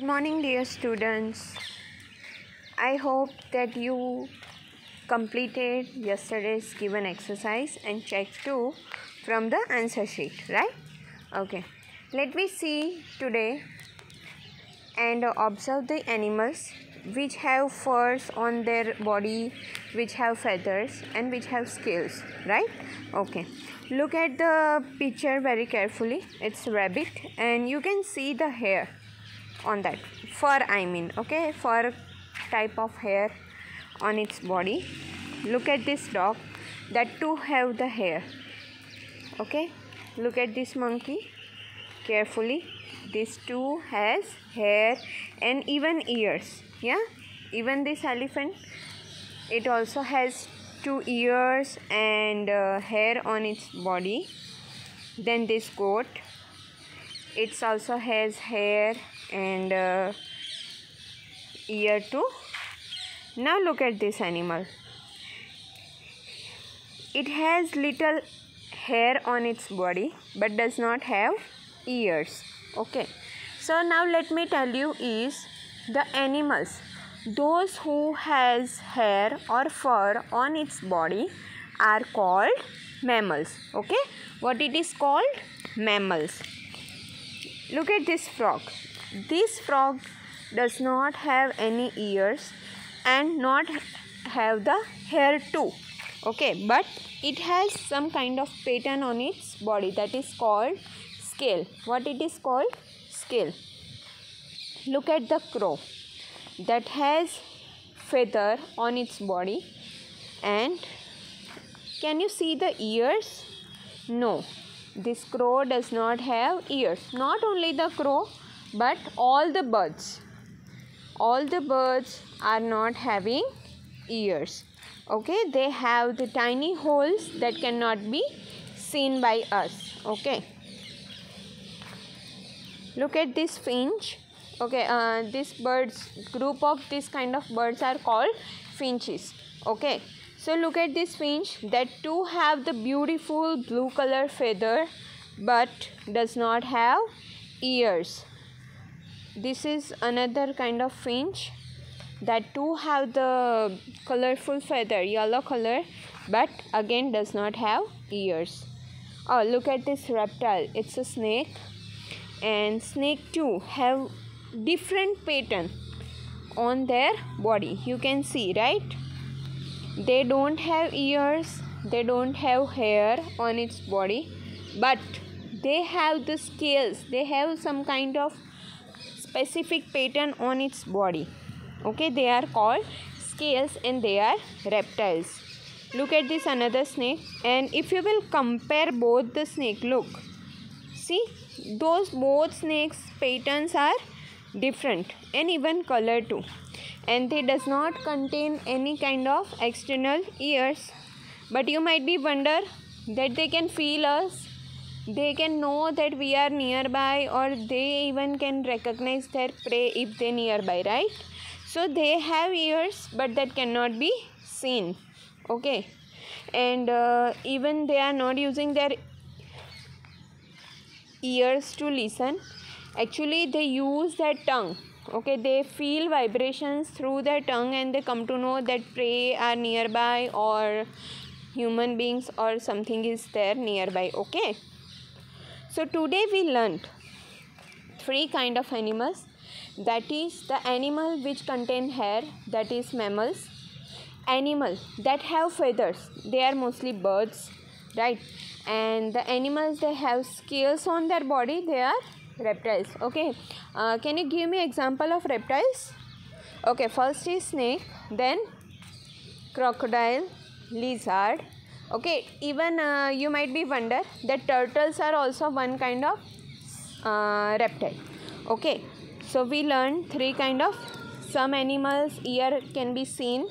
Good morning, dear students. I hope that you completed yesterday's given exercise and checked too from the answer sheet, right? Okay. Let me see today and observe the animals which have furs on their body, which have feathers and which have scales, right? Okay. Look at the picture very carefully. It's rabbit and you can see the hair on that fur, okay, fur type of hair on its body. Look at this dog, that too have the hair. Okay, look at this monkey carefully. This too has hair and even ears. Yeah, even this elephant, it also has 2 ears and hair on its body. Then this goat, it also has hair and ear too. Now look at this animal. It has little hair on its body but does not have ears. Okay, so now let me tell you is the animals, those who has hair or fur on its body are called mammals. Okay, what it is called? Mammals. Look at this frog. This frog does not have any ears and not have the hair too. Okay, but it has some kind of pattern on its body that is called scale. What it is called? Scale. Look at the crow that has feather on its body, and can you see the ears? No, this crow does not have ears. Not only the crow but all the birds. All the birds are not having ears. Okay, they have the tiny holes that cannot be seen by us. Okay, look at this finch. Okay, this birds, group of this kind of birds are called finches. Okay, so look at this finch that too have the beautiful blue color feather but does not have ears. This is another kind of finch that too have the colorful feather, yellow color, but again does not have ears. Oh, look at this reptile. It's a snake, and snake too have different pattern on their body. You can see, right? They don't have ears, they don't have hair on its body, but they have the scales. They have some kind of specific pattern on its body. Okay, they are called scales and they are reptiles. Look at this another snake, and if you will compare both the snake, look, see, those both snakes patterns are different and even color too, and they does not contain any kind of external ears. But you might be wonder that they can feel us, they can know that we are nearby, or they even can recognize their prey if they nearby, right? So they have ears but that cannot be seen. Okay, and even they are not using their ears to listen. Actually they use their tongue. Okay, they feel vibrations through their tongue and they come to know that prey are nearby or human beings or something is there nearby. Okay, so today we learned 3 kind of animals. That is the animal which contain hair, that is mammals. Animal that have feathers, they are mostly birds, right? And the animals they have scales on their body, they are reptiles. Okay, can you give me example of reptiles? Okay, first is snake, then crocodile, lizard. Okay, even you might be wonder that turtles are also one kind of reptile. Okay, so we learned 3 kind of. Some animals ear can be seen,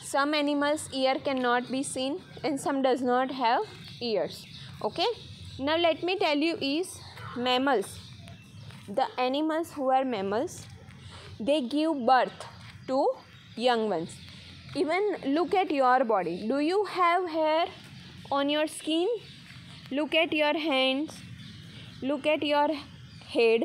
some animals ear cannot be seen, and some does not have ears. Okay, now let me tell you is mammals. The animals who are mammals, they give birth to young ones. Even look at your body. Do you have hair on your skin? Look at your hands. Look at your head.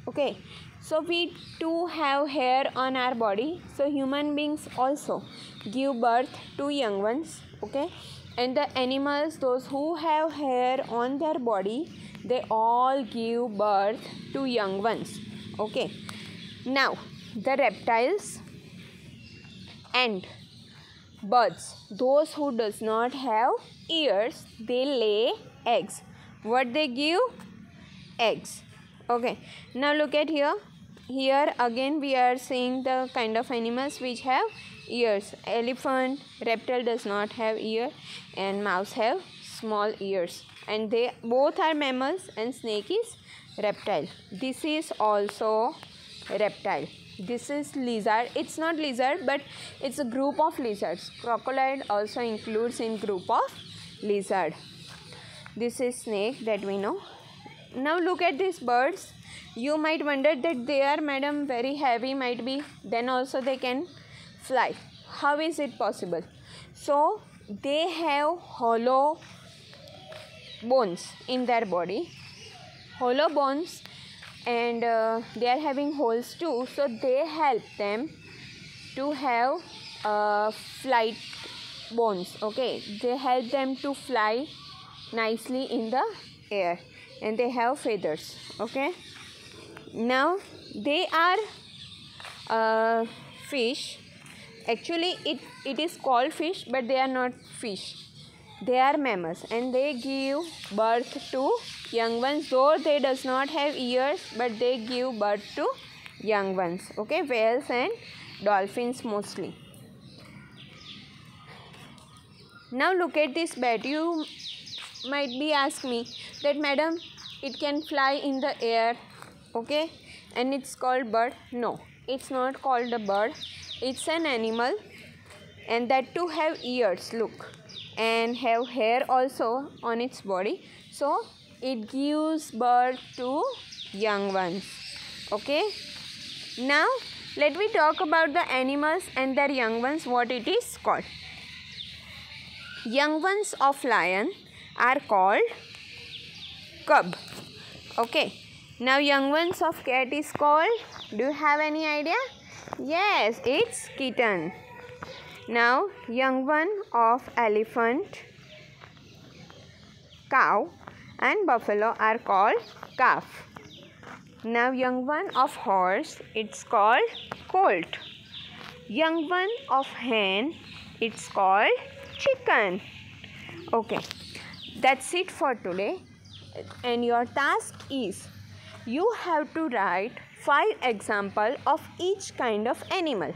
Okay, so we too have hair on our body. So human beings also give birth to young ones. Okay, and the animals, those who have hair on their body, they all give birth to young ones. Okay, now the reptiles and birds, those who does not have ears, they lay eggs. What they give? Eggs. Okay, now look at here. Here again we are seeing the kind of animals which have ears. Elephant, reptile does not have ear, and mouse have small ears, and they both are mammals, and snake is reptile. This is also reptile. This is lizard. It's not lizard, but it's a group of lizards. Crocodile also includes in group of lizard. This is snake that we know. Now look at these birds. You might wonder that they are, madam, very heavy, might be. Then also they can fly. How is it possible? So they have hollow bones in their body. Hollow bones, and they are having holes too. So they help them to have flight bones. Okay, they help them to fly nicely in the air, and they have feathers. Okay, now they are fish. Actually it is called fish, but they are not fish. They are mammals, and they give birth to young ones, though they does not have ears, but they give birth to young ones. Okay, whales and dolphins mostly. Now look at this bat. You might be ask me that, madam, it can fly in the air, okay, and it's called bird. No, it's not called a bird. It's an animal, and that too have ears, look, and have hair also on its body. So it gives birth to young ones. Okay, now let me talk about the animals and their young ones, what it is called. Young ones of lion are called cub. Okay, now young ones of cat is called, do you have any idea? Yes, it's kitten. Now young one of elephant, cow and buffalo are called calf. Now young one of horse, it's called colt. Young one of hen, it's called chicken. Okay, that's it for today, and your task is you have to write 5 examples of each kind of animal.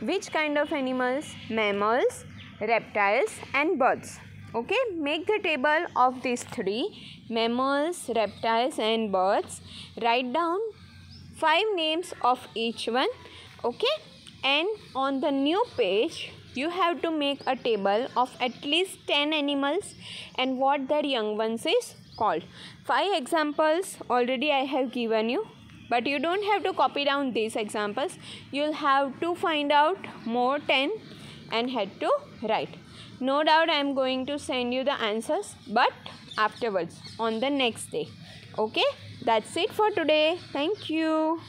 Which kind of animals? Mammals, reptiles and birds. Okay, make the table of these 3, mammals, reptiles and birds. Write down 5 names of each one. Okay, and on the new page you have to make a table of at least 10 animals and what their young ones is called. 5 examples already I have given you, but you don't have to copy down these examples. You'll have to find out more 10 and had to write. No doubt I am going to send you the answers, but afterwards on the next day. Okay, that's it for today. Thank you.